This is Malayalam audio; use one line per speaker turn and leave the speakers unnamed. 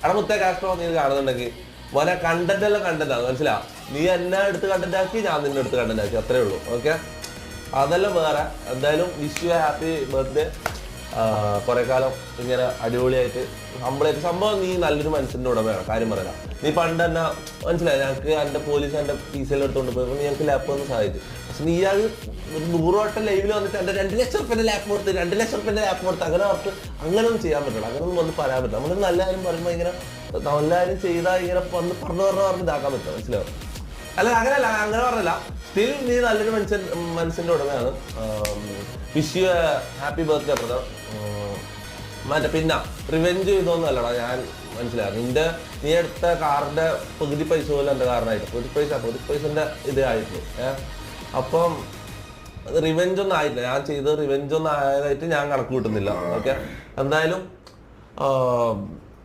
അവിടെ മുത്തേ കാസ്ട്രോ നീ കാണുന്നുണ്ടെങ്കിൽ മോനെ കണ്ടന്റ് എല്ലാം കണ്ടന്റാണ്, മനസ്സിലാവും. നീ എന്നെ എടുത്ത് കണ്ടന്റ് ആക്കി, ഞാൻ നിന്നെ എടുത്ത് കണ്ടന്റ് ആക്കി, അത്രേ ഉള്ളൂ. ഓക്കെ, അതെല്ലാം വേറെ. എന്തായാലും വിഷ് യു ഹാപ്പി ബർത്ത്ഡേ. കുറെ കാലം ഇങ്ങനെ അടിപൊളിയായിട്ട് നമ്മളായിട്ട് സംഭവം. നീ നല്ലൊരു മനുഷ്യൻ്റെ ഉടമയാണ്, കാര്യം പറയാം. നീ പണ്ട് തന്നെ മനസ്സിലായി, ഞങ്ങൾക്ക് എൻ്റെ പോലീസ് എൻ്റെ PC എടുത്തുകൊണ്ട് പോയപ്പോൾ ഞങ്ങൾക്ക് ലാപ്പ് വന്ന് സാധിച്ചു. പക്ഷെ നീ അത് ഒരു 100 വട്ടം ലൈവിൽ വന്നിട്ട് എൻ്റെ 2 ലക്ഷം റുപ്യൻ്റെ ലാപ്പ് കൊടുത്ത് 2 ലക്ഷം റുപ്യൻ്റെ ലാപ്പ് കൊടുത്ത് അങ്ങനെ അവർക്ക് അങ്ങനെയൊന്നും ചെയ്യാൻ പറ്റില്ല. അങ്ങനെയൊന്നും വന്ന് പറയാൻ പറ്റില്ല. നമ്മൾ നല്ല കാര്യം പറയുമ്പോൾ ഇങ്ങനെ നല്ല കാര്യം ചെയ്താൽ ഇങ്ങനെ വന്ന് പറഞ്ഞ് ഇതാക്കാൻ പറ്റും, മനസ്സിലാവും. അല്ല അങ്ങനെയല്ല, അങ്ങനെ പറഞ്ഞല്ല. സ്റ്റിൽ നീ നല്ലൊരു മനുഷ്യൻ്റെ ഉടമയാണ്. Wish you happy birthday brother. മറ്റേ പിന്നെ റിവെഞ്ച് ഇതൊന്നും അല്ലടാ, ഞാൻ മനസ്സിലായി. നീ എടുത്ത കാറിന്റെ പകുതി പൈസ പോലും എൻ്റെ കാറിനായിട്ട്, പകുതി പൈസൻ്റെ ഇത് ആയിരുന്നു. അപ്പം റിവെഞ്ച് ഒന്നും ആയിട്ടില്ല. ഞാൻ ചെയ്ത് റിവെഞ്ച് ഒന്നും ആയതായിട്ട് ഞാൻ കണക്ക് കൂട്ടുന്നില്ല. ഓക്കെ, എന്തായാലും